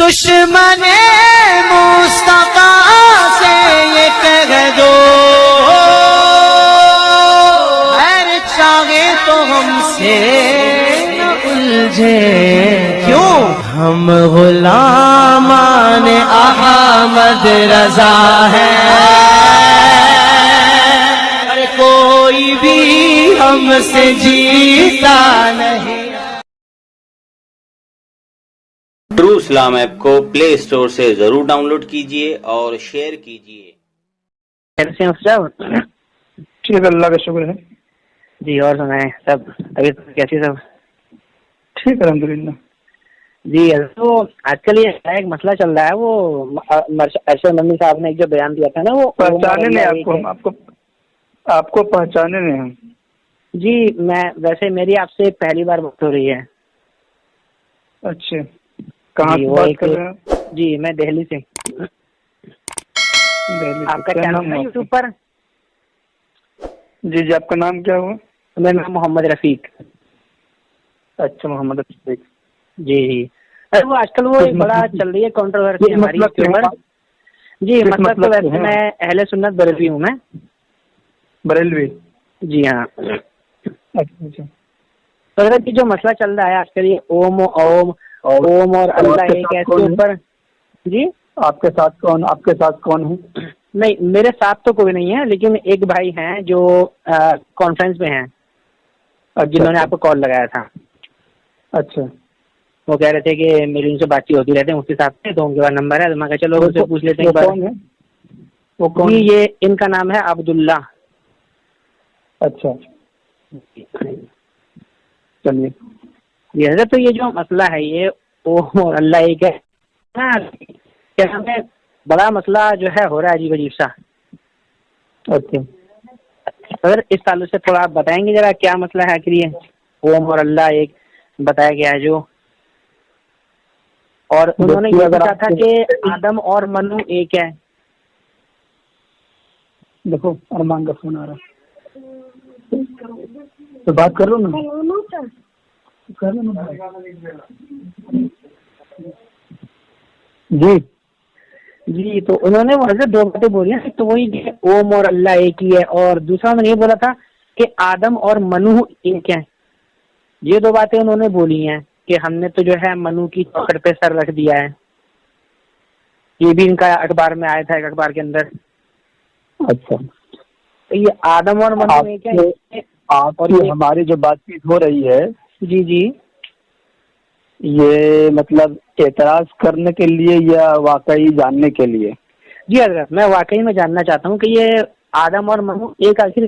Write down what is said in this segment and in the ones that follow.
दुश्मने मुस्तफा से ये कह दो, खैर चाहे तो हमसे न उलझे, क्यों हम गुलामान अहमद रजा है, अरे कोई भी हमसे जीता नहीं। ट्रू इस्लाम ऐप को प्ले स्टोर से जरूर डाउनलोड कीजिए और शेयर कीजिए। कैसे हैं साहब? ठीक है, अल्लाह का शुक्र है जी। और सुनाएं सब, अभी कैसी सब? ठीक है अल्हम्दुलिल्लाह जी। तो आजकल ये एक मसला चल रहा है, वो अरशद मदनी साहब ने एक जो बयान दिया था ना, वो पहचाने नहीं आपको, आपको पहचाने नहीं हम जी। मैं वैसे मेरी आपसे पहली बार बात हो रही है। अच्छा, कहाँ से बात कर रहे हैं? जी मैं दिल्ली से। दिल्ली। आपका चैनल है यूट्यूब पर? जी जी। आपका नाम क्या हुआ? मेरा नाम मोहम्मद रफीक। अच्छा, मोहम्मद रफीक। जी जी। अरे वो आजकल वो एक बड़ा चल रही है कंट्रोवर्सी हमारी इसके ऊपर। जी मतलब तो वैसे मैं अहले सुन्नत बरेलवी हूँ मैं। बरेलवी? जी हाँ। अच्छा। तो कि जो मसला चल रहा है आजकल ये ओम और अल्लाह एक है इसके ऊपर। जी आपके साथ कौन है? नहीं, मेरे साथ तो कोई नहीं है, लेकिन एक भाई हैं जो कॉन्फ्रेंस में हैं, जिन्होंने आपको कॉल लगाया था। अच्छा। वो कह रहे थे कि मेरी उनसे बातचीत होती रहती है मुफ्ती साहब से, तो उनके पास नंबर है, तो मैं कहा चलो उनसे पूछ लेते हैं। वो कौन? ये इनका नाम है अब्दुल्ला। अच्छा चलिए। ये तो ये जो मसला है ये ओम और अल्लाह एक है ना, क्या हमें बड़ा मसला जो है हो रहा है अजीब अजीब सा। अच्छा, अगर इस ताल्लुक से थोड़ा आप बताएंगे जरा क्या मसला है आखिर ये ओम और अल्लाह एक बताया गया है जो, और उन्होंने ये कहा था कि आदम और मनु एक है। देखो अरमान का फोन आ रहा है, तो बात कर लो ना। जी जी। तो उन्होंने वहां से दो बातें बोली हैं, तो वही ओम और अल्लाह एक ही है, और दूसरा उन्होंने ये बोला था कि आदम और मनु एक है। ये दो बातें उन्होंने बोली हैं कि हमने तो जो है मनु की चौखट पे सर रख दिया है। ये भी इनका अखबार में आया था, एक अखबार के अंदर। अच्छा, तो ये आदम और मनु एक है। और हमारी जो बातचीत हो रही है, जी जी, ये मतलब एतराज करने के लिए या वाकई जानने के लिए? जी हजरत, मैं वाकई में जानना चाहता हूँ कि ये आदम और मनु एक आखिर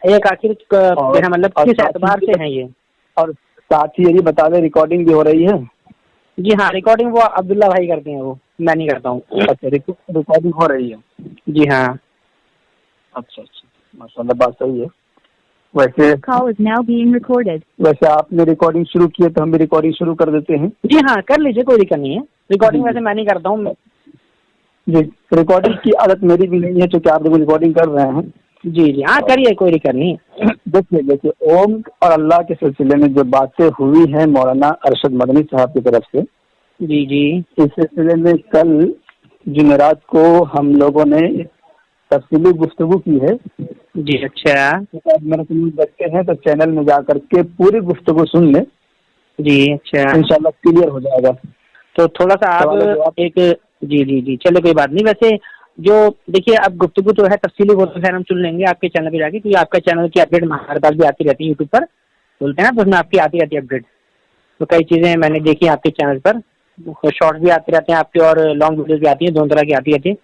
मतलब किस एतबार से है ये। और साथ ही ये बता दें, रिकॉर्डिंग भी हो रही है? जी हाँ, रिकॉर्डिंग वो अब्दुल्ला भाई करते हैं, वो मैं नहीं करता हूँ। अच्छा, रिकॉर्डिंग हो रही है? जी हाँ। अच्छा, माशाल्लाह, बात सही है। वैसे वैसे आपने रिकॉर्डिंग शुरू की है तो हम भी रिकॉर्डिंग शुरू कर देते हैं। जी हाँ, कर लीजिए, कोई दिक्कत नहीं है। रिकॉर्डिंग वैसे मैं नहीं करता हूँ। जी, रिकॉर्डिंग की आदत मेरी भी नहीं है, क्योंकि आप लोग रिकॉर्डिंग कर रहे हैं। जी जी हाँ, करिए, कोई दिक्कत नहीं। देखिए ओम और अल्लाह के सिलसिले में जो बातें हुई हैं मौलाना अरशद मदनी साहब की तरफ से, जी जी, इस सिलसिले में कल जुमेरात को हम लोगों ने तफसीली गुफ्तगू की है। जी अच्छा। मेरे बच्चे हैं तो चैनल में जा करके पूरी गुफ्तगू सुन ले। जी अच्छा, इंशाल्लाह क्लियर हो जाएगा। तो थोड़ा सा आप एक जी जी जी, चलो कोई बात नहीं। वैसे जो देखिए अब गुफ्तगू तो है तफसीली, वो तो खैर हम सुन लेंगे आपके चैनल पे जाके, क्योंकि आपका चैनल की अपडेट हमारे पास भी आती रहती है यूट्यूब पर, बोलते हैं ना, तो उसमें आपकी आती रहती है अपडेट। तो कई चीज़ें मैंने देखी आपके चैनल पर, शॉर्ट्स भी आते रहते हैं आपके और लॉन्ग वीडियोज भी आती हैं, दोनों तरह की आती रहती है,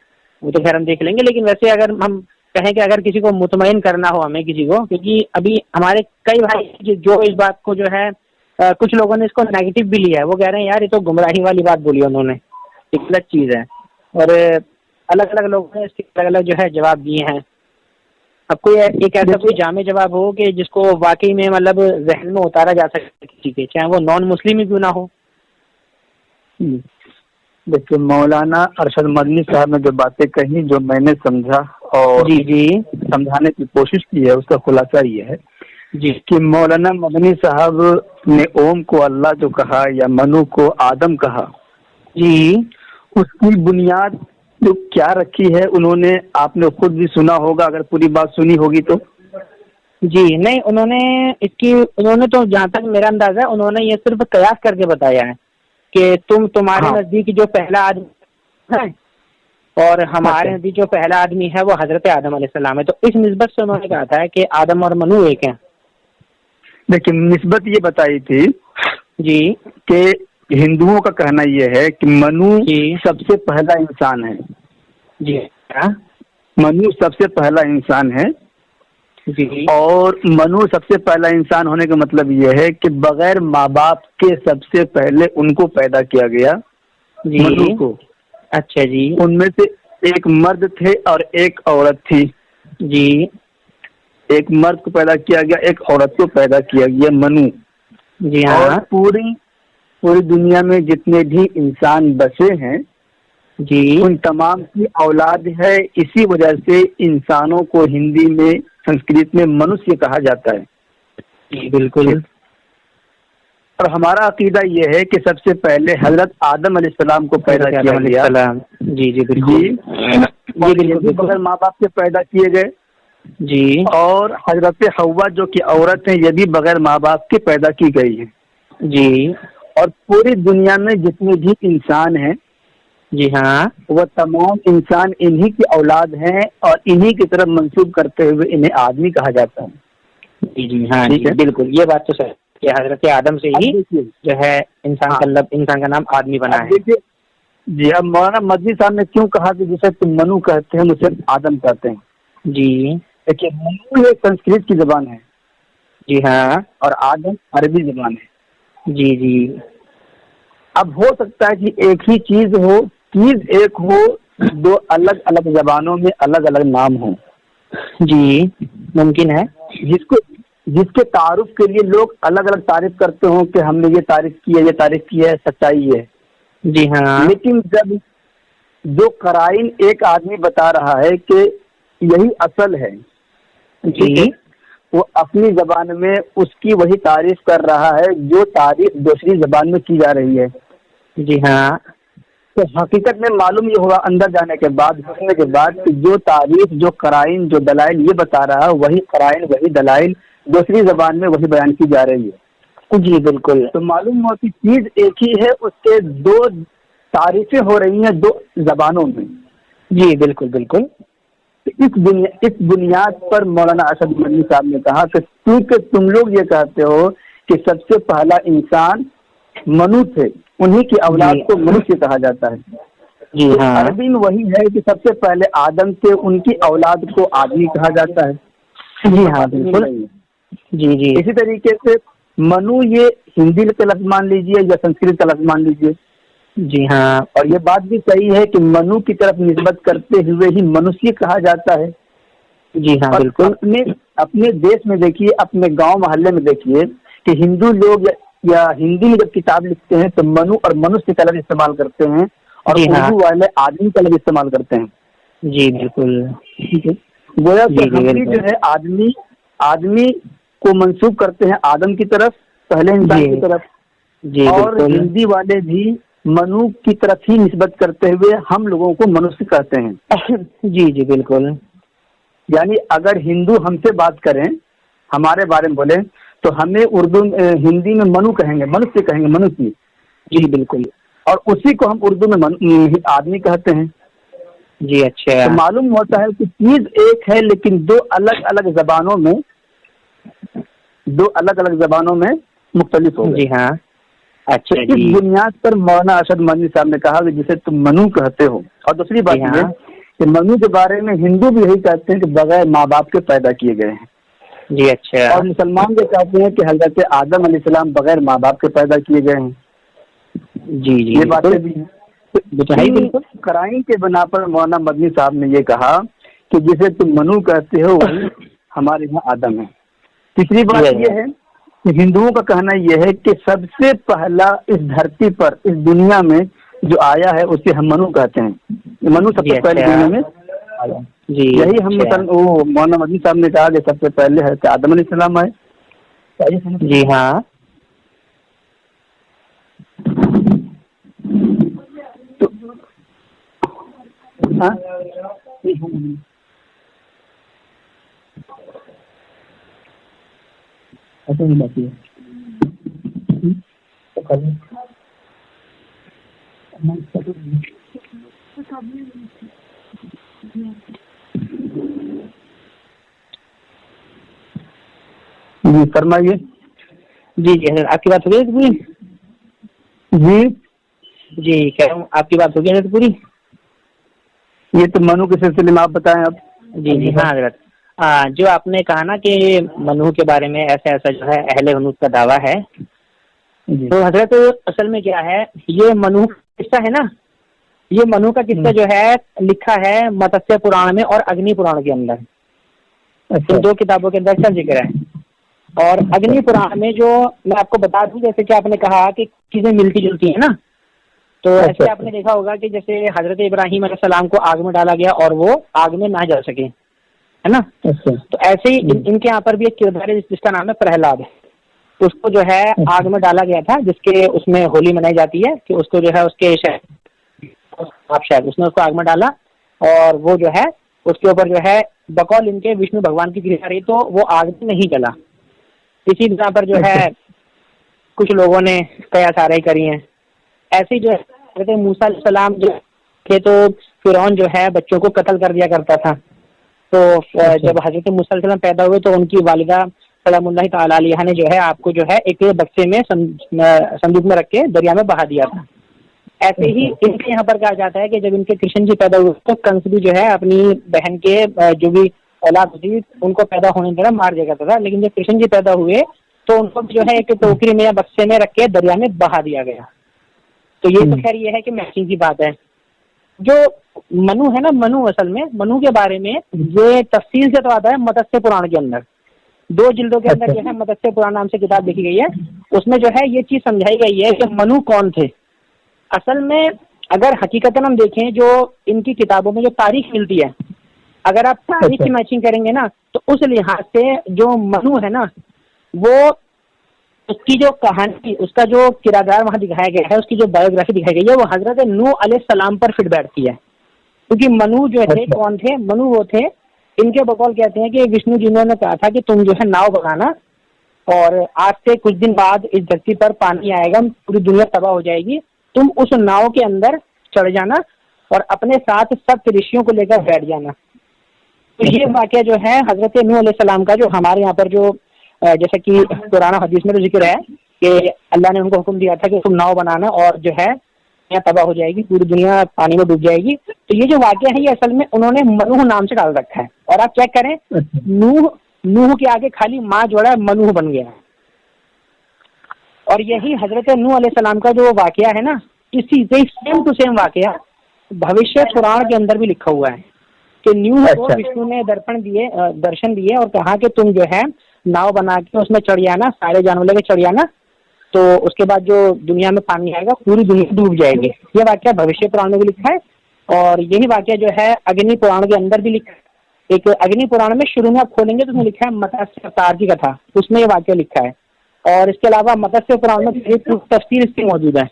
वो तो खैर हम देख लेंगे। लेकिन वैसे अगर हम कहें कि अगर किसी को मुतमईन करना हो हमें किसी को, क्योंकि अभी हमारे कई भाई जो इस बात को जो है कुछ लोगों ने इसको नेगेटिव भी लिया है, वो कह रहे हैं यार ये तो गुमराही वाली बात बोली उन्होंने, एक गलत चीज़ है, और अलग अलग लोगों ने इसके अलग अलग जो है जवाब दिए हैं। अब कोई एक ऐसा कोई जामे जवाब हो कि जिसको वाकई में मतलब जहन में उतारा जा सके किसी के, चाहे वो नॉन मुस्लिम ही क्यों ना हो। देखिए मौलाना अरशद मदनी साहब ने जो बातें कही, जो मैंने समझा और जी जी समझाने की कोशिश की है, उसका खुलासा ये है जी कि मौलाना मदनी साहब ने ओम को अल्लाह जो कहा या मनु को आदम कहा, जी उसकी बुनियाद जो क्या रखी है उन्होंने, आपने खुद भी सुना होगा, अगर पूरी बात सुनी होगी तो। जी नहीं, उन्होंने तो जहाँ तक मेरा अंदाजा है, उन्होंने ये सिर्फ कयास करके बताया है कि तुम्हारे हाँ। नजदीक जो पहला आदमी है और हमारे नजदीक जो पहला आदमी है वो हजरत आदम अलैहिस्सलाम है। तो इस निस्बत से उन्होंने कहा था कि आदम और मनु एक हैं। देखिए, निस्बत ये बताई थी जी कि हिंदुओं का कहना यह है कि मनु जी सबसे पहला इंसान है। जी हाँ मनु सबसे पहला इंसान है, जी और मनु सबसे पहला इंसान होने का मतलब यह है कि बगैर माँ बाप के सबसे पहले उनको पैदा किया गया, जी मनु को। अच्छा जी उनमें से एक मर्द थे और एक औरत थी। जी एक मर्द को पैदा किया गया, एक औरत को पैदा किया गया, मनु। जी और हाँ पूरी दुनिया में जितने भी इंसान बसे हैं जी उन तमाम की औलाद है। इसी वजह से इंसानों को हिंदी में, संस्कृत में मनुष्य कहा जाता है। जी बिल्कुल। और हमारा अकीदा ये है कि सबसे पहले हजरत आदम अलैहिस्सलाम को पैदा किया गया। जी जी बिल्कुल जी बिल्कुल, बगैर माँ बाप के पैदा किए गए। जी और हजरत हव्वा जो कि औरत है, ये भी बगैर माँ बाप के पैदा की गई है। जी और पूरी दुनिया में जितने भी इंसान हैं, जी हाँ वह तमाम इंसान इन्हीं की औलाद हैं और इन्हीं की तरफ मंसूब करते हुए इन्हें आदमी कहा जाता है। जी जी हाँ ठीक जी है, बिल्कुल, ये बात तो सही कि हजरत आदम से ही जो है इंसान का नाम आदमी बना है। देखिए जी, अब मौलाना मदनी साहब ने क्यों कहा कि जिसे तुम मनु कहते हैं मुझे आदम कहते हैं। जी देखिए, मनु ये संस्कृत की जबान है जी हाँ और आदम अरबी जबान है। जी जी अब हो सकता है कि एक ही चीज हो, चीज एक हो, दो अलग अलग जबानों में अलग अलग नाम हो। जी मुमकिन है, जिसके तारुफ के लिए लोग अलग अलग तारीफ करते हो कि हमने ये तारीफ की है, ये तारीफ की है, सच्चाई है। जी हाँ लेकिन जब जो कराइन एक आदमी बता रहा है कि यही असल है, जी वो अपनी जबान में उसकी वही तारीफ कर रहा है जो तारीफ दूसरी जबान में की जा रही है। जी हाँ तो हकीकत में मालूम ये हुआ अंदर जाने के बाद, घुसने के बाद, कि जो तारीफ, जो कराइन, जो दलाइल ये बता रहा है, वही कराइन, वही दलाइल दूसरी जबान में वही बयान की जा रही है। जी बिल्कुल। तो मालूम हुआ कि चीज एक ही है, उसके दो तारीफें हो रही हैं दो जबानों में। जी बिल्कुल बिल्कुल। इस बुनियाद पर मौलाना असद मदनी साहब ने कहा कि क्योंकि तुम लोग ये कहते हो कि सबसे पहला इंसान मनु थे, उन्हीं की औलाद को मनुष्य कहा जाता है। जी तो हाँ अरबी में वही है कि सबसे पहले आदम थे, उनकी औलाद को आदमी कहा जाता है। जी हाँ बिल्कुल। जी जी इसी तरीके से मनु ये हिंदी का लफ्ज मान लीजिए या संस्कृत का लफ्ज मान लीजिए। जी हाँ और ये बात भी सही है कि मनु की तरफ निस्बत करते हुए ही मनुष्य कहा जाता है। जी हाँ और बिल्कुल। अपने देश में देखिए, अपने गांव मोहल्ले में देखिए कि हिंदू लोग या हिंदी में जब किताब लिखते हैं तो मनु और मनुष्य का लफ्ज इस्तेमाल करते हैं और उर्दू वाले आदमी का लफ्ज इस्तेमाल करते हैं। जी बिल्कुल। ठीक है, गोया कि हम भी जो है आदमी को मंसूब करते हैं आदम की तरफ, पहले इंसान की तरफ। जी और हिंदी वाले भी मनु की तरफ ही निस्बत करते हुए हम लोगों को मनुष्य कहते हैं। जी जी बिल्कुल। यानी अगर हिंदू हमसे बात करें, हमारे बारे में बोले, तो हमें हिंदी में मनु कहेंगे, मनुष्य कहेंगे, मनुष्य। जी बिल्कुल। और उसी को हम उर्दू में आदमी कहते हैं। जी अच्छा। तो मालूम होता है कि चीज एक है लेकिन दो अलग अलग जबानों में मुख्तलिफ हो गए। जी हाँ अच्छा तो इस बुनियाद पर मौलाना अरशद मदनी साहब ने कहा कि जिसे तुम मनु कहते हो। और दूसरी बात ये कि मनु के बारे में हिंदू भी यही कहते हैं कि बगैर माँ बाप के पैदा किए गए हैं। जी अच्छा। और मुसलमान भी कहते हैं कि हजरत आदम अलैहिस्सलाम बगैर माँ बाप के पैदा किए गए हैं। जी जी ये बातें भी हैं। कराइन के बना पर मौलाना मदनी साहब ने ये कहा कि जिसे तुम मनु कहते हो वही हमारे यहाँ आदम है। तीसरी बात ये है कि हिंदुओं का कहना यह है कि सबसे पहला इस धरती पर, इस दुनिया में जो आया है उसे हम मनु कहते हैं। मनु सबसे पहले दुनिया में आया। जी यही हम मौलाना मदनी साहब ने कहा कि सबसे पहले है आदम अलैहिस्सलाम आए। जी हाँ हाँ ऐसे नहीं बाकी है। जी फरमाइए। जी जी हजरत, आपकी बात हो गई पूरी? जी जी कह रहा हूँ आपकी बात हो गई हजरत पूरी? ये तो मनु के सिलसिले में आप बताएं अब। जी जी हाँ हजरत, जो आपने कहा ना कि मनु के बारे में ऐसा ऐसा जो है अहले हनूफ का दावा है, जी तो हजरत असल में क्या है, ये मनु किस्सा है ना, ये मनु का किस्सा जो है लिखा है मत्स्य पुराण में और अग्नि पुराण के अंदर। अच्छा इन दो किताबों के अंदर इसका जिक्र है। और अग्नि पुराण में जो मैं आपको बता दूं, जैसे कि आपने कहा कि चीजें मिलती जुलती है ना, तो ऐसे आपने देखा होगा कि जैसे हजरत इब्राहिम अलैहिस्सलाम को आग में डाला गया और वो आग में ना जल सके, है ना। अच्छा तो ऐसे ही इनके यहाँ पर भी एक किरदार है जिसका नाम है प्रहलाद। उसको जो है आग में डाला गया था, जिसके उसमें होली मनाई जाती है कि उसको जो है उसके शायद उसने उसको आग में डाला और वो जो है उसके ऊपर जो है बकौल इनके विष्णु भगवान की कृपा रही, तो वो आग में नहीं जला। इसी बिना पर जो है कुछ लोगों ने कयासारे करी हैं। ऐसे ही जो है मूसा अलैहिस्सलाम जो थे, तो फिरौन जो है बच्चों को कत्ल कर दिया करता था। तो जब हजरत मूसा अलैहिस्सलाम पैदा हुए तो उनकी वालिदा सलामुल्लाहि तआला अलैहा ने जो है आपको जो है एक बक्से में संदूक में रख के दरिया में बहा दिया था। ऐसे ही इनके यहाँ पर कहा जाता है कि जब इनके कृष्ण जी पैदा हुए तो कंस भी जो है अपनी बहन के जो भी औलाद थी उनको पैदा होने देना मार दिया करता था, लेकिन जब कृष्ण जी पैदा हुए तो उनको जो है एक टोकरी में या बक्से में रख के दरिया में बहा दिया गया। तो ये तो खैर ये है कि मैचिंग की बात है। जो मनु है ना, मनु असल में मनु के बारे में ये तफसील से तो आता है मत्स्य पुराण के अंदर। 2 जिल्दों के अंदर जो है मत्स्य पुराण नाम से किताब लिखी गई है, उसमें जो है ये चीज समझाई गई है कि मनु कौन थे। असल में अगर हकीकतन हम देखें जो इनकी किताबों में जो तारीख मिलती है, अगर आप तारीख की मैचिंग करेंगे ना तो उस लिहाज से जो मनु है ना, वो उसकी जो कहानी, उसका जो किरदार वहां दिखाया गया है, उसकी जो बायोग्राफी दिखाई गई है, वो हजरत नूह अलैहिस्सलाम पर फिट बैठती है। क्योंकि मनु जो थे कौन थे, मनु वो थे, इनके बकौल कहते हैं कि विष्णु जी ने कहा था कि तुम जो है नाव बनाना और आज से कुछ दिन बाद इस धरती पर पानी आएगा, पूरी दुनिया तबाह हो जाएगी, तुम उस नाव के अंदर चढ़ जाना और अपने साथ सब ऋषियों को लेकर बैठ जाना। तो ये वाकया जो है हजरत नूह अलैहिस्सलाम का, जो हमारे यहाँ पर जो जैसे कि पुराना हदीस में तो जिक्र है कि अल्लाह ने उनको हुक्म दिया था कि तुम नाव बनाना और जो है दुनिया तबाह हो जाएगी, पूरी दुनिया पानी में डूब जाएगी। तो ये जो वाकया है ये असल में उन्होंने मनुह नाम से डाल रखा है। और आप चेक करें, नूह के आगे खाली माँ जोड़ा है, मनुह बन गया। और यही हजरत नूह अलैहिस्सलाम का जो वाकया है ना, इसी से सेम टू सेम वाकया भविष्य पुराण के अंदर भी लिखा हुआ है कि नूह को विष्णु ने दर्शन दिए और कहा कि तुम जो है नाव बना के उसमें चढ़ जाना, सारे जानवर लेके चढ़ जाना, तो उसके बाद जो दुनिया में पानी आएगा पूरी दुनिया डूब जाएगी। ये वाकया भविष्य पुराण में भी लिखा है और यही वाकया जो है अग्नि पुराण के अंदर भी लिखा है। एक अग्नि पुराण में शुरू में आप खोलेंगे तो उसमें लिखा है मत्स्य अवतार की कथा, उसमें ये वाकया लिखा है। और इसके अलावा मत्स्य पुराण में तफसीर इसकी मौजूद है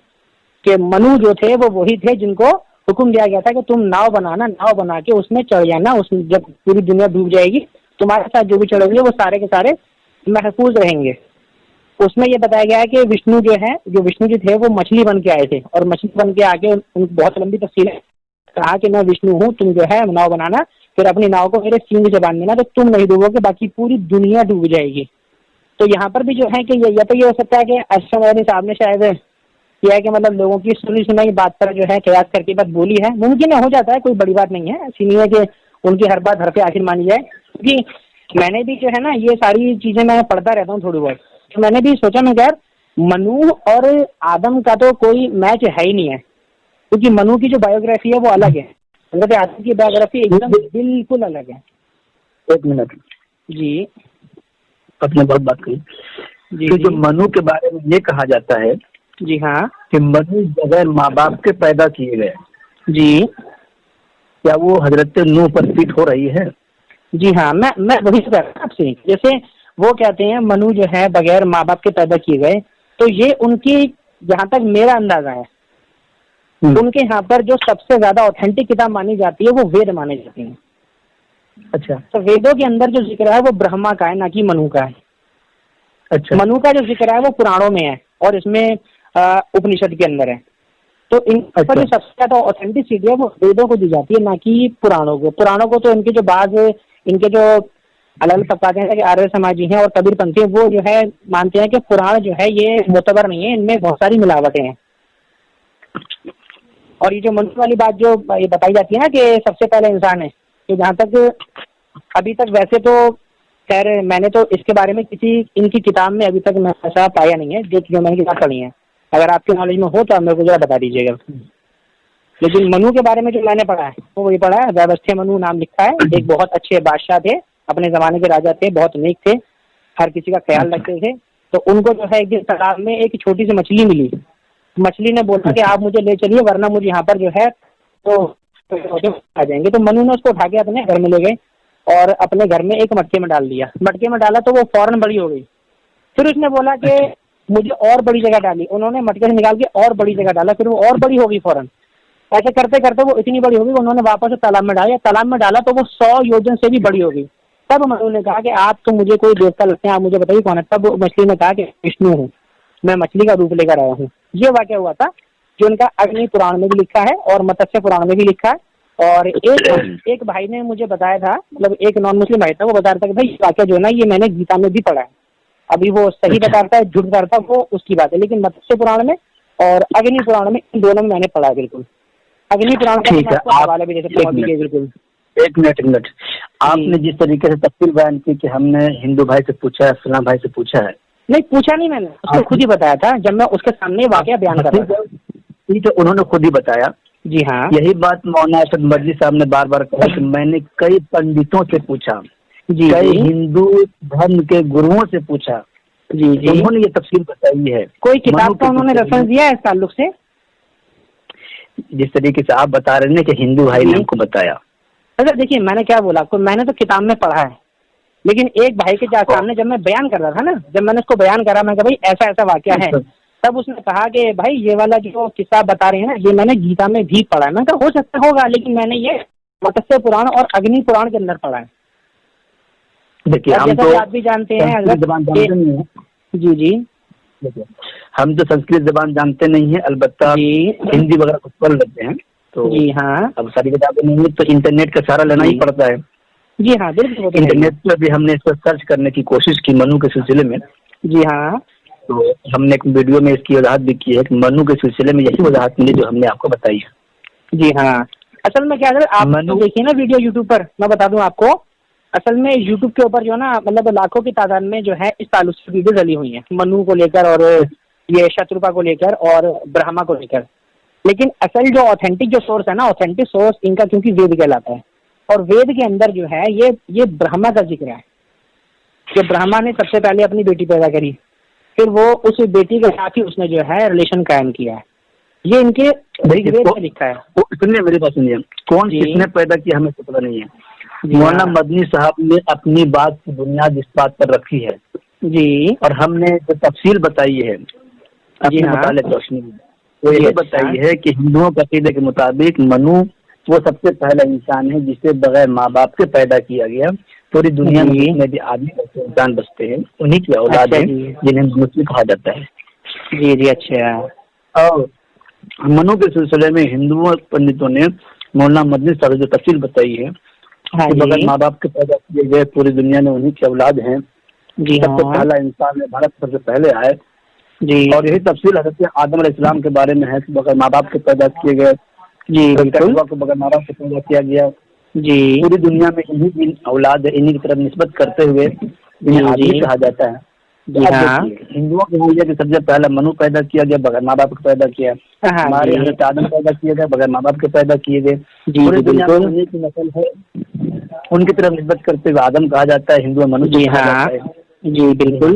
कि मनु जो थे वो वही थे जिनको हुक्म दिया गया था कि तुम नाव बनाना, नाव बना के उसमें चढ़ जाना, उसमें जब पूरी दुनिया डूब जाएगी तुम्हारे साथ जो भी चढ़ेंगे वो सारे के सारे महफूज रहेंगे। उसमें ये बताया गया है कि विष्णु जो है, जो विष्णु जी थे वो मछली बन के आए थे और मछली बन के आके उनको बहुत लंबी तफसील है, कहा कि मैं विष्णु हूँ, तुम जो है नाव बनाना, फिर अपनी नाव को मेरे सींग से बांध देना तो तुम नहीं डूबोगे, बाकी पूरी दुनिया डूब जाएगी। तो यहाँ पर भी जो है कि या तो ये हो सकता है कि अशरफ साहब ने शायद किया है कि मतलब लोगों की सुनी सुनाई बात पर जो है कयास करके बात बोली है, मुमकिन है, हो जाता है, कोई बड़ी बात नहीं है। ऐसी नहीं है कि उनकी हर बात हर पे आखिर मानी जाए, क्योंकि मैंने भी जो है ना ये सारी चीजें मैं पढ़ता रहता हूँ थोड़ी बहुत, तो मैंने भी सोचा मैं यार मनु और आदम का तो कोई मैच है ही नहीं है, क्योंकि मनु की जो बायोग्राफी है वो अलग है, हजरत आदम की बायोग्राफी एकदम बिल्कुल अलग है। 1 मिनट जी, अपने बहुत बात कही जी, तो जो मनु के बारे में ये कहा जाता है जी हाँ कि मनु बगैर माँ बाप के पैदा किए गए, जी, क्या वो हजरत नूह पर फिट हो रही है? जी हाँ, मैं वही कह रहा हूँ आपसे, जैसे वो कहते हैं मनु जो है बगैर माँ बाप के पैदा किए गए, तो ये उनकी जहाँ तक मेरा अंदाजा है उनके यहाँ पर जो सबसे ज्यादा ऑथेंटिक किताब मानी जाती है वो वेद माने जाती है। अच्छा तो वेदों के अंदर जो जिक्र है वो ब्रह्मा का है, ना कि मनु का है। अच्छा मनु का जो जिक्र है वो पुराणों में है और इसमें उपनिषद के अंदर है। तो इन पर जो सबसे ज्यादा ऑथेंटिसिटी है वो वेदों को दी जाती है, ना कि पुराणों को। पुराणों को तो इनके जो बाद इनके जो अलग अलग तबकाते हैं कि आर्य समाजी हैं और कबीरपंथी हैं, वो जो है मानते हैं कि पुराण जो है ये मोतबर नहीं है, इनमें बहुत सारी मिलावटें हैं। और ये जो मनुष्य वाली बात जो ये बताई जाती है ना कि सबसे पहले इंसान है, तो जहाँ तक अभी तक वैसे तो खैर मैंने तो इसके बारे में किसी इनकी किताब में अभी तक मैं ऐसा पाया नहीं है जो मैंने किताब पढ़ी है। अगर आपके नॉलेज में हो तो आप मेरे को जरा बता दीजिएगा। लेकिन मनु के बारे में जो मैंने पढ़ा है वो वही पढ़ा है, वैवस्त्य मनु नाम लिखा है। एक बहुत अच्छे बादशाह थे, अपने जमाने के राजा थे, बहुत नेक थे, हर किसी का ख्याल रखते थे। तो उनको जो है एक दिन तालाब में एक छोटी सी मछली मिली। मछली ने बोला कि आप मुझे ले चलिए वरना मुझे यहाँ पर जो है तो आ जाएंगे। तो मनु ने उसको उठा के अपने घर में ले गए और अपने घर में एक मटके में डाल दिया। मटके में डाला तो वो फौरन बड़ी हो गई। फिर उसने बोला कि मुझे और बड़ी जगह डाली। उन्होंने मटके से निकाल के और बड़ी जगह डाला, फिर वो और बड़ी हो गई फौरन। ऐसे करते करते वो इतनी बड़ी हो गई, उन्होंने वापस तालाब में डाला। तालाब में डाला तो वो 100 योजन से भी बड़ी हो गई। तब मनु ने कहा कि आप तो मुझे कोई देवता लगते हैं, आप मुझे बताइए कौन है। तब मछली ने कहा कि विष्णु हूँ, मैं मछली का रूप लेकर आया हूँ। ये वाक्य हुआ था जो उनका अग्नि पुराण में भी लिखा है और मत्स्य पुराण में भी लिखा है। और एक भाई ने मुझे बताया था, मतलब एक नॉन मुस्लिम भाई था, वो बता रहा था कि भाई वाक्य जो है ना ये मैंने गीता में भी पढ़ा है। अभी वो सही बताता है झूठ बताता है वो उसकी बात है, लेकिन मत्स्य पुराण में और अग्नि पुराण में इन दोनों में मैंने पढ़ा है। बिल्कुल अग्नि पुराण का हवाला भी दे सकते हैं। बिल्कुल एक मिनट आपने जिस तरीके से तफसील बयान की कि हमने हिंदू भाई से पूछा है, फलां भाई से पूछा है, नहीं पूछा नहीं मैंने, उसको खुद ही बताया था जब मैं उसके सामने वाकया बयान कर रहा था। ठीक है, उन्होंने खुद ही बताया। जी हाँ, यही बात मौलाना असद मदनी साहब ने बार बार कहा कि मैंने कई पंडितों से पूछा, जी कई हिंदू धर्म के गुरुओं से पूछा, जी जी, उन्होंने ये तफसील बताई है। कोई किताब का उन्होंने रेफरेंस दिया है इस ताल्लुक से? जिस तरीके से आप बता रहे हैं कि हिंदू भाई ने हमको बताया। अच्छा देखिए मैंने क्या बोला आपको, मैंने तो किताब में पढ़ा है, लेकिन एक भाई के सामने जब मैं बयान कर रहा था ना, जब मैंने उसको बयान करा, मैं कहा भाई ऐसा ऐसा वाकया है, तब उसने कहा कि भाई ये वाला जो किस्सा बता रहे हैं ना ये मैंने गीता में भी पढ़ा है। मैं कहा हो सकता होगा, लेकिन मैंने ये मत्स्य पुराण और अग्नि पुराण के अंदर पढ़ा है। देखिए हम जैसा तो कि आप भी जानते हैं जी जी, हम तो संस्कृत जबान जानते नहीं है, अलबत्ता हिंदी वगैरह कुछ पढ़ लेते हैं। तो जी हाँ, अब सारी किताबें नहीं है तो इंटरनेट का सहारा लेना ही पड़ता है। जी हाँ बिल्कुल, इंटरनेट पर भी हमने इस पर सर्च करने की कोशिश की मनु के सिलसिले में। जी हाँ, तो हमने एक वीडियो में इसकी वजाहत भी की है कि मनु के सिलसिले में यही वजाहत मिली जो हमने आपको बताई है। जी हाँ, असल में क्या है आप देखिए ना वीडियो यूट्यूब पर, मैं बता दूं आपको, असल में यूट्यूब के ऊपर जो है ना मतलब लाखों की तादाद में जो है इस ताल्लुक से वीडियो डली हुई है मनु को लेकर और ये शत्रुपा को लेकर और ब्रह्मा को लेकर। लेकिन असल जो ऑथेंटिक जो सोर्स है ना, ऑथेंटिक सोर्स इनका क्योंकि वेद कहलाता है, और वेद के अंदर जो है ये ब्रह्मा का जिक्र है कि ब्रह्मा ने सबसे पहले अपनी बेटी पैदा करी, फिर वो उस बेटी के साथ ही उसने जो है रिलेशन कायम किया है। ये इनके वेद में लिखा है। सुनिए मेरी बात सुनिए, कौन किसने पैदा किया हमें तो पता नहीं है। मौलाना मदनी साहब ने अपनी बात की बुनियाद इस बात पर रखी है जी, और हमने जो तफसील बताई है अपने मुताले रोशनी में वो यही बताई है कि हिंदुओं के अकीदे के मुताबिक मनु वो सबसे पहला इंसान है जिसे बगैर माँ बाप के पैदा किया गया। पूरी दुनिया में जितने भी आदमी इंसान बसते हैं उन्हीं की औलाद है जिन्हें मनुष्य कहा जाता है। जी जी, अच्छा। और मनु के सिलसिले में हिंदुओं पंडितों ने मौलाना मदनी साहब जो तफसील बताई है कि बगैर माँ बाप के पैदा किए गए, पूरी दुनिया में उन्हीं की औलाद है। सबसे पहला इंसान है, भारत सबसे पहले आए जी। और यही तफसील हज़रत आदम अलैहिस्सलाम के बारे में है कि बगैर माँ बाप के पैदा किए गए जी, को बगैर माँ बाप से पैदा किया गया जी। पूरी दुनिया में इन्हीं की औलाद है, इन्हीं की तरफ निस्बत करते हुए इन्हें आदमी कहा जाता है। हिंदुओं के लिए कि सबसे पहला मनु पैदा किया गया, बगैर माँ बाप को पैदा किया। हमारे हज़रत आदम पैदा किए गए, बगैर माँ बाप के पैदा किए गए। पूरी दुनिया में उन्हीं की नस्ल है, उनकी तरफ निस्बत करते हुए आदम कहा जाता है, हिंदू मनु कहा जाता है जी बिल्कुल।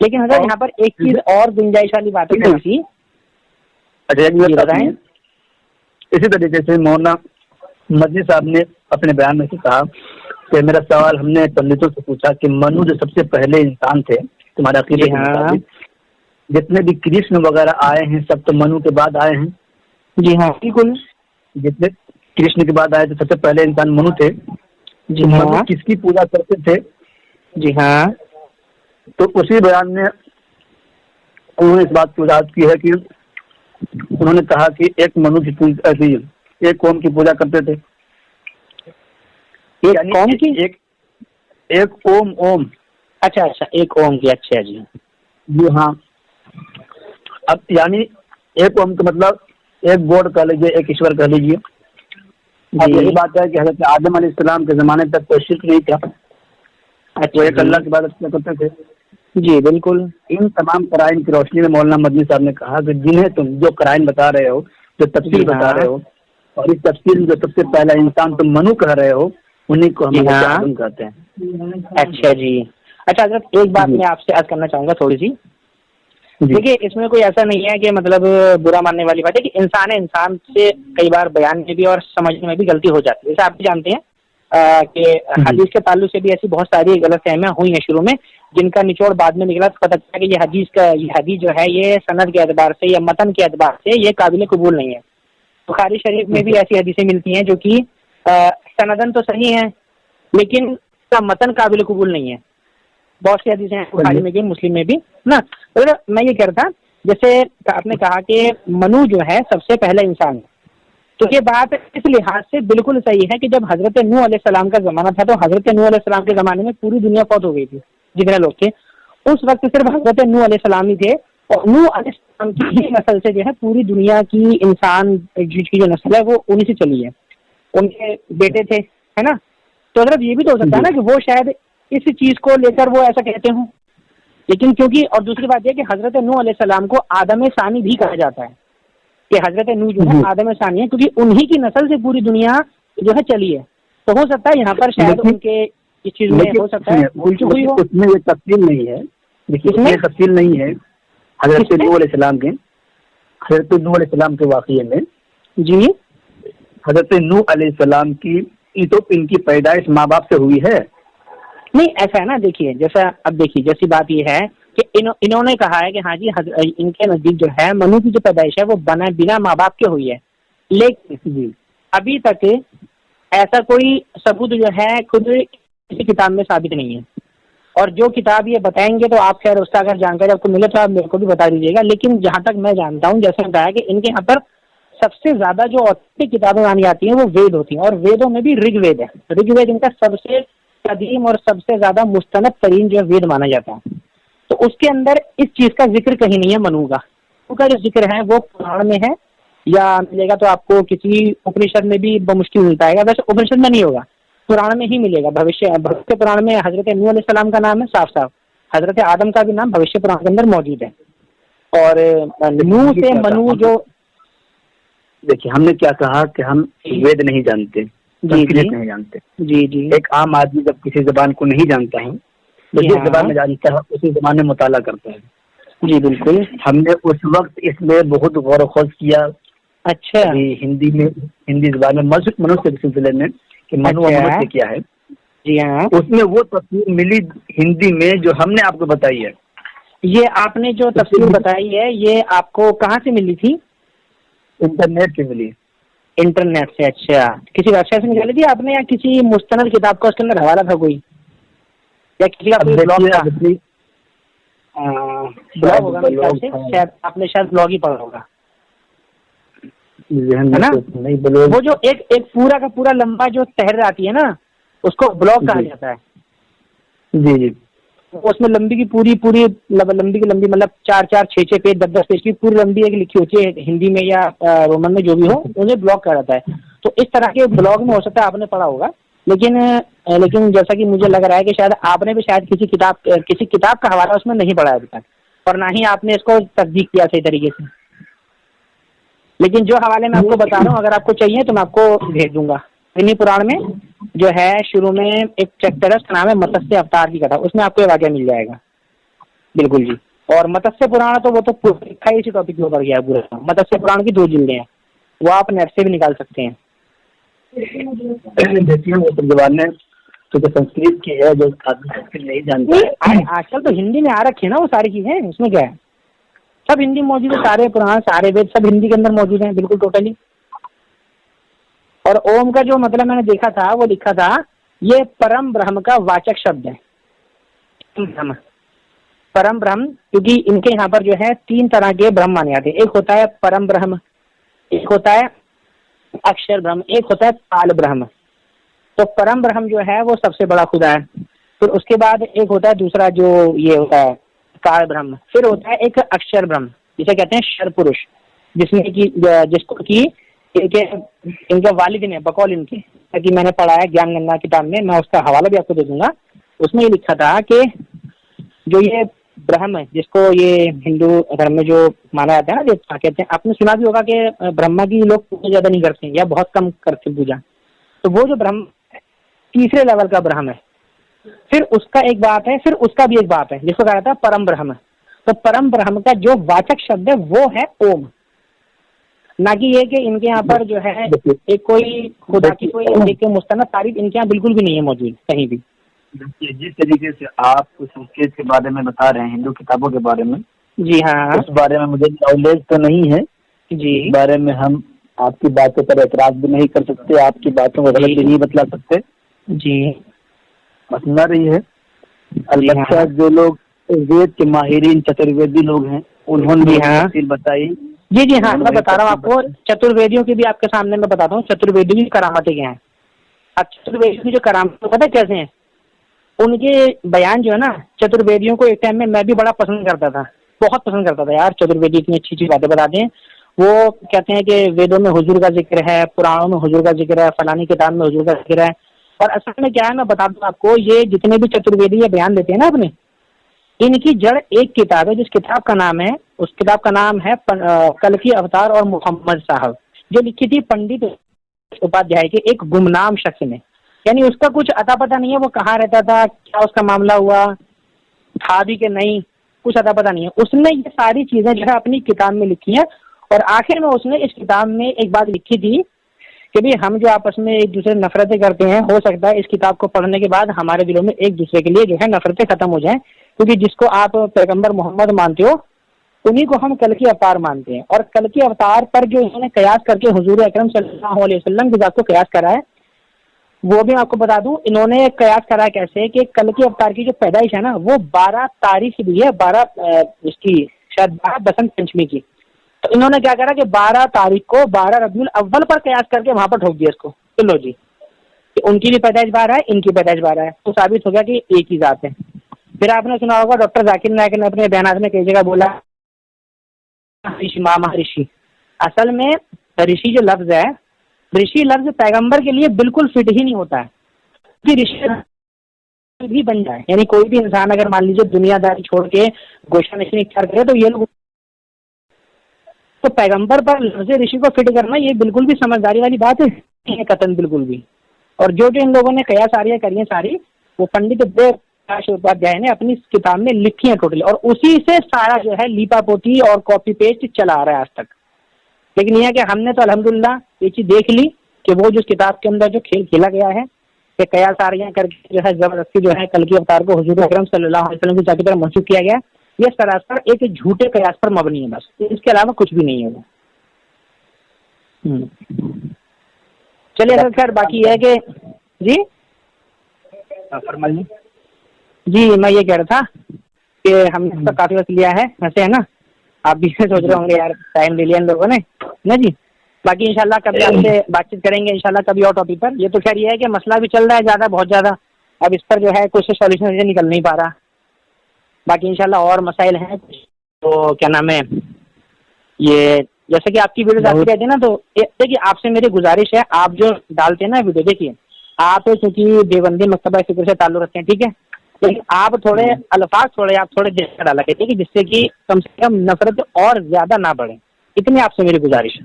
लेकिन अगर यहाँ पर एक चीज और गुंजाइश वाली बात है थोड़ी, बताएं। इसी तरीके से मौलाना मदनी साहब ने अपने बयान में से कहा कि मेरा सवाल हमने पंडितों से पूछा कि मनु जो सबसे पहले इंसान थे तुम्हारे अकीदे के मुताबिक, जितने भी कृष्ण वगैरह आए हैं सब तो मनु के बाद आए हैं। जी हाँ बिल्कुल। जितने कृष्ण के बाद आए तो सबसे पहले इंसान मनु थे। जी मनु हाँ। किसकी पूजा करते थे? जी हाँ। तो उसी बयान में उन्होंने इस बात की वजाहत की है कि उन्होंने कहा कि एक मनु की पूजा, एक कौम की पूजा करते थे। एक कौम की? एक ओम ओम। अच्छा अच्छा, एक ओम की। अच्छा जी। जी हाँ। अब यानी एक ओम का मतलब एक गॉड कह लीजिए, एक ईश्वर कह लीजिए। अब यही बात है कि हज़रत आदम अलैहिस्सलाम के जमाने तक कोई शिर्क नहीं था। वो एक अल्लाह की इबादत किया करते थे। जी बिल्कुल। इन तमाम कराइन की रोशनी में मौलाना मदनी साहब ने कहा कि जिन्हें तुम जो कराइन बता रहे हो, जो तफसीर बता रहे हो, और इस तफसीर में जो सबसे पहला इंसान तुम मनु कह रहे हो, उन्हीं को हम आदम कहते हैं। अच्छा जी। अच्छा हज़रत, एक बात मैं आपसे अर्ज करना चाहूँगा थोड़ी सी। देखिए, इसमें कोई ऐसा नहीं है कि मतलब बुरा मानने वाली बात है कि इंसान है, इंसान से कई बार बयान में भी और समझने में भी गलती हो जाती है। जैसे आप भी जानते हैं कि हदीस के ताल्लुक से भी ऐसी बहुत सारी गलतफहमियां हुई हैं शुरू में, जिनका निचोड़ बाद में निकला तो पता चला कि ये हदीस जो है ये सनद के एतबार से या मतन के एतबार से ये काबिल कबूल नहीं है। बुखारी शरीफ में भी ऐसी हदीसें मिलती हैं जो कि सनदन तो सही है लेकिन इसका मतन काबिल कबूल नहीं है। बहुत सी हदीसें हैं बुखारी में भी, मुस्लिम में भी ना। तो मैं ये कह रहा था, जैसे आपने कहा कि मनु जो है सबसे पहला इंसान है, तो ये बात इस लिहाज से बिल्कुल सही है कि जब हजरत नूह अलैहिस्सलाम का जमाना था तो हजरत नूह अलैहिस्सलाम के जमाने में पूरी दुनिया फौत हो गई थी। जितने लोग थे उस वक्त सिर्फ हजरत नूह अलैहिस्सलाम ही थे, और नूह अलैहिस्सलाम की ही नस्ल से जो है पूरी दुनिया की इंसान की जो नस्ल है वो उन्हीं से चली है। उनके बेटे थे, है ना। तो हजरत ये भी तो हो सकता है ना कि वो शायद इस चीज को लेकर वो ऐसा कहते हों। लेकिन क्योंकि, और दूसरी बात यह कि हजरत नूह अलैहिस्सलाम को आदम सानी भी कहा जाता है कि हजरत नूह जो है आदम सानी है, क्योंकि उन्हीं की नस्ल से पूरी दुनिया जो है चली है। तो हो सकता है यहाँ पर शायद उनके इस चीज में हो सकता है भूल चूक हुई हो। उसमें ये तफसील नहीं है। देखिए, इसमें तफसील नहीं है हजरत नूह अलैहिस्सलाम के, हजरत नूह अलैहिस्सलाम के वाक़ये में। जी, हजरत नूह अलैहिस्सलाम की तो इनकी पैदाइश माँ बाप से हुई है। नहीं, ऐसा है ना। देखिए, जैसा अब देखिए, जैसी बात ये है कि इन्होंने कहा है कि हाँ जी इनके नजदीक जो है मनु की जो पैदाइश है वो बिना माँ बाप के हुई है, लेकिन अभी तक ऐसा कोई सबूत जो है खुद किसी किताब में साबित नहीं है। और जो किताब ये बताएंगे तो आप खैर उसका अगर जानकारी आपको मिले तो आप मेरे को भी बता दीजिएगा। लेकिन जहाँ तक मैं जानता हूँ, जैसे बताया कि इनके यहाँ पर सबसे ज्यादा जो ऑथेंटिक किताबें मानी जाती हैं वो वेद होती हैं, और वेदों में भी ऋग्वेद है। ऋग्वेद इनका सबसे कदीम और सबसे ज्यादा मुस्तनद तरीन जो वेद माना जाता है। तो उसके अंदर इस चीज का जिक्र कहीं नहीं है मनु का। उसका जो जिक्र है वो पुराण में है, या मिलेगा तो आपको किसी उपनिषद में भी मुश्किल मिल पाएगा। वैसे उपनिषद में नहीं होगा, पुराण में ही मिलेगा। भविष्य पुराण में हजरत नूह अलैहिस्सलाम का नाम है साफ साफ, हजरत आदम का भी नाम भविष्य पुराण के अंदर मौजूद है। और नूह से मनु जो, देखिए हमने क्या कहा कि हम वेद नहीं जानते, संस्कृत नहीं जानते। जी। एक आम आदमी जब किसी जबान को नहीं जानता है तो जिस जबान में जानता है उसी जबान में मुताला करता है। जी बिल्कुल। हमने उस वक्त इसमें बहुत गौर खोज किया। अच्छा। हिंदी जबान में मनुष्य के सिलसिले में कि मनु मनुष्य क्या है। जी हाँ। उसमें वो तफसीर मिली हिंदी में जो हमने आपको बताई है। ये आपने जो तफसीर बताई है ये आपको कहाँ से मिली थी? इंटरनेट से मिली। इंटरनेट से? अच्छा, किसी वेबसाइट से निकाली थी आपने या किसी मुस्तनद किताब का उसके अंदर हवाला था कोई, या किसी का कोई ब्लॉग था? ब्लॉग होगा मेरे ख्याल से, शायद आपने शायद ब्लॉग ही पढ़ा होगा, है ना। वो जो एक पूरा का पूरा लंबा जो तहरीर आती है ना उसको ब्लॉग कहा जाता है। जी। उसमें लंबी की लंबी मतलब 4-4, 6-6 पेज, 10-10 पेज की पूरी लंबी एक लिखी होती है हिंदी में या रोमन में जो भी हो, उन्हें ब्लॉग कहा जाता है। तो इस तरह के ब्लॉग में हो सकता है आपने पढ़ा होगा, लेकिन जैसा कि मुझे लग रहा है कि शायद आपने भी शायद किसी किताब का हवाला उसमें नहीं पढ़ा अभी तक, और ना ही आपने इसको तस्दीक किया सही तरीके से। लेकिन जो हवाले मैं आपको बता रहा हूँ, अगर आपको चाहिए तो मैं आपको भेज दूंगा। इन्हीं पुराण में जो है शुरू में एक चैप्टर है, उसका नाम है मत्स्य अवतार की कथा, उसमें आपको ये वाक़या मिल जाएगा। बिल्कुल जी। और मत्स्य पुराण तो वो तो इसी टॉपिक के ऊपर गया है पूरा। मत्स्य पुराण की 2 जिल्दें हैं, वो आप नेट से भी निकाल सकते हैं। देखिए वो जबान में तो संस्कृत की है जो आदमी नहीं जानते। आजकल तो हिंदी में आ रखी है ना वो सारी चीजें, उसमें क्या है। सब हिंदी मौजूद है, सारे पुराण सारे वेद सब हिंदी के अंदर मौजूद हैं बिल्कुल टोटली। और ओम का जो मतलब मैंने देखा था वो लिखा था ये परम ब्रह्म का वाचक शब्द है, ब्रह्म परम ब्रह्म, क्योंकि इनके यहाँ पर जो है 3 तरह के ब्रह्म माने जाते हैं। एक होता है परम ब्रह्म, एक होता है अक्षर ब्रह्म, एक होता है काल ब्रह्म। तो परम ब्रह्म जो है वो सबसे बड़ा खुदा है। फिर उसके बाद एक होता है दूसरा जो ये होता है काल ब्रह्म। फिर होता है एक अक्षर ब्रह्म जिसे कहते हैं शर पुरुष, जिसमें कि जिसको कि इनके वालिद ने बकौल इनके, ताकि मैंने पढ़ा है ज्ञान गंगा किताब में, मैं उसका हवाला भी आपको दे दूंगा। उसमें ये लिखा था कि जो ये ब्रह्म है जिसको ये हिंदू धर्म में जो माना जाता है ना देवता कहते हैं, आपने सुना भी होगा कि ब्रह्मा की लोग पूजा ज्यादा नहीं करते या बहुत कम करते पूजा। तो वो जो ब्रह्म तीसरे लेवल का ब्रह्म है। फिर उसका एक बात है, फिर उसका भी एक बात है जिसको कहा जाता है परम ब्रह्म। तो परम ब्रह्म का जो वाचक शब्द है वो है ओम, ना कि ये कि इनके यहाँ पर जो है एक कोई खुदा की कोई एक मुस्तनद तारीफ इनके यहाँ बिल्कुल भी नहीं है मौजूद कहीं भी। देखिए जिस तरीके से आप उस चीज के बारे में बता रहे हैं, हिंदू किताबों के बारे में, जी हाँ, उस बारे में मुझे नॉलेज तो नहीं है जी, इस बारे में हम आपकी बातों पर एतराज भी नहीं कर सकते, आपकी बातों को गलत भी नहीं बतला सकते जी। मसला रही है। अलबत्ता जो लोग वेद के माहिरीन चतुर्वेदी लोग हैं उन्होंने जी हाँ, तफसील बताई। जी जी हाँ, मैं बता रहा हूँ आपको, चतुर्वेदियों की भी आपके सामने मैं बताता हूँ चतुर्वेदियों की करामतें क्या हैं। अब चतुर्वेदियों की जो करामतें पता है कैसे हैं, उनके बयान जो है ना, चतुर्वेदियों को एक टाइम में मैं भी बड़ा पसंद करता था, बहुत पसंद करता था यार, चतुर्वेदी इतनी अच्छी अच्छी बातें बताते हैं। वो कहते हैं कि वेदों में हुजूर का जिक्र है, पुराणों में हुजूर का जिक्र है, फलानी किताब में हुजूर का जिक्र है। और असल में क्या है, मैं बता दूं आपको, ये जितने भी चतुर्वेदी ये बयान देते हैं ना अपने, इनकी जड़ एक किताब है, जिस किताब का नाम है, उस किताब का नाम है कल्कि अवतार और मोहम्मद साहब, जो लिखी थी पंडित उपाध्याय के एक गुमनाम शख्स ने। यानी उसका कुछ अता पता नहीं है, वो कहाँ रहता था, क्या उसका मामला हुआ था भी कि नहीं, कुछ अता पता नहीं है। उसने ये सारी चीजें जो है अपनी किताब में लिखी हैं। और आखिर में उसने इस किताब में एक बात लिखी थी कि भाई हम जो आपस में एक दूसरे नफरतें करते हैं, हो सकता है इस किताब को पढ़ने के बाद हमारे दिलों में एक दूसरे के लिए जो है नफरतें खत्म हो जाएं, क्योंकि जिसको आप पैगंबर मोहम्मद मानते हो उन्हीं को हम कल की अवतार मानते हैं। और कल की अवतार पर जो इन्होंने कयास करके हुजूर अकरम सल्लल्लाहु अलैहि वसल्लम की जात को कयास करा है, वो भी आपको बता दूं। इन्होंने कयास करा है कैसे कि कल की अवतार की जो पैदाइश है ना, वो 12 तारीख भी है, 12 इसकी शायद 12 बसंत पंचमी की। तो इन्होंने क्या करा कि 12 तारीख को 12 रबीउल अव्वल पर कयास करके वहां पर ठोक दिया इसको। तो लो जी, कि उनकी भी पैदाइश 12 है, इनकी पैदाइश 12 है, तो साबित हो गया कि एक ही जात है। फिर आपने सुना होगा डॉक्टर जाकिर नायक ने अपने बयानात में कई जगह बोला ऋषि महाऋषि। असल में ऋषि जो लफ्ज है, ऋषि लफ्ज पैगंबर के लिए बिल्कुल फिट ही नहीं होता है कि ऋषि भी बन जाए। यानी कोई भी इंसान अगर मान लीजिए दुनियादारी छोड़ के गोशा नशीन इख्तियार करे तो ये लोग, तो पैगंबर पर लफ्ज ऋषि को फिट करना ये बिल्कुल भी समझदारी वाली बात है कतन, बिल्कुल भी। और जो इन लोगों ने कयास आरियां करी हैं सारी, वो पंडित देवदास उपाध्याय ने अपनी किताब में लिखी है टोटली, और उसी से सारा जो है लीपा पोती और कॉपी पेस्ट चला आ रहा है आज तक। लेकिन यह है कि हमने तो अल्हम्दुलिल्लाह ये चीज देख ली कि वो जो किताब के अंदर जो खेल खेला गया है कि कयास आरियां करके जो है जबरदस्ती जो है कल की अवतार को हुजूर अकरम सल्लल्लाहु अलैहि वसल्लम की जात की तरफ मंसूब किया गया, ये सरासर एक झूठे कयास पर मबनी है, बस इसके अलावा कुछ भी नहीं है वो। चलिए सर, खैर बाकी है कि जी फरमाइए। जी, मैं ये कह रहा था कि हमने इसका काफी वक्त लिया है वैसे, है ना, आप भी सोच रहे होंगे यार टाइम ले लिया इन लोगों ने ना जी। बाकी इंशाल्लाह कभी आपसे बातचीत करेंगे इंशाल्लाह कभी और टॉपिक पर। ये तो खैर ये है कि मसला भी चल रहा है ज्यादा, बहुत ज्यादा, अब इस पर जो है कुछ सॉल्यूशन निकल नहीं पा रहा। बाकी इंशाल्लाह और मसाइल हैं, तो क्या नाम है, ये जैसे कि आपकी वीडियो आती रहती है ना, तो देखिए आपसे मेरी गुजारिश है, आप जो डालते हैं ना वीडियो, देखिए आप चूंकि देवबंदी मकतबा फिक्र से ताल्लुक रखते हैं, ठीक है, लेकिन आप थोड़े अल्फाज आप थोड़े ज्यादा डाला करिए, जिससे कि कम से कम नफरत और ज्यादा ना बढ़े, इतनी आपसे मेरी गुजारिश है,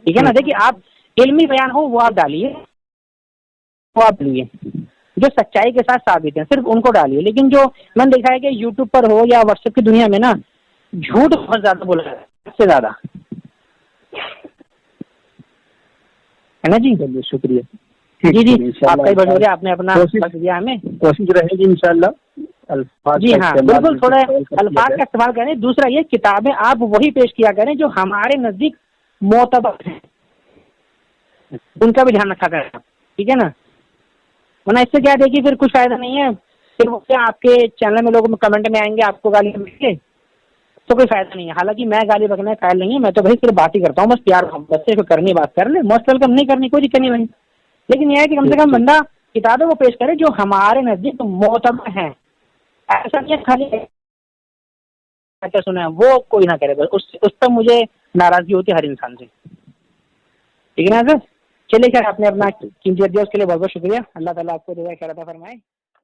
ठीक है ना। देखिए आप इल्मी बयान हो वो आप डालिए, वो आप लिए जो सच्चाई के साथ साबित है सिर्फ उनको डालिए। लेकिन जो मैंने देखा है कि यूट्यूब पर हो या व्हाट्सएप की दुनिया में ना, झूठ बहुत ज्यादा बोला है, सबसे ज्यादा, है ना जी। चलिए शुक्रिया। जी जी, आपका ही बहुत शुक्रिया, आपने अपना वक्त दिया हमें। कोशिश रहेगी इंशाल्लाह अल्फाज जी का हाँ, इस्तेमाल बिल्कुल, थोड़ा बिल्कुल किया अल्फाज का जाए। इस्तेमाल करें। दूसरा ये, किताबें आप वही पेश किया करें जो हमारे नजदीक मोतबर हैं, उनका भी ध्यान रखा करें आप, ठीक है ना। वरना इससे क्या देखिए फिर कुछ फायदा नहीं है, फिर वो क्या आपके चैनल में लोग कमेंट में आएंगे, आपको गाली मिलेंगे, तो कोई फायदा नहीं है। हालांकि मैं गाली बकने का कायल नहीं है, मैं तो भाई सिर्फ बात ही करता हूँ, बस प्यार मोहब्बत से, करनी बात कर ले, मोस्ट वेलकम, नहीं करनी कोई दिक्कत नहीं भाई। लेकिन यह है कि कम से कम बंदा किताबें वो पेश करे जो हमारे नजदीक मोतबर हैं। ऐसा नहीं है खाली क्या सुना है वो कोई ना करे, बस उस पर मुझे नाराजगी होती है हर इंसान से, ठीक है ना सर। चलिए सर, आपने अपना कीमती वक्त दिया उसके लिए बहुत बहुत शुक्रिया। अल्लाह ताला आपको दुआ खैर अता फरमाए।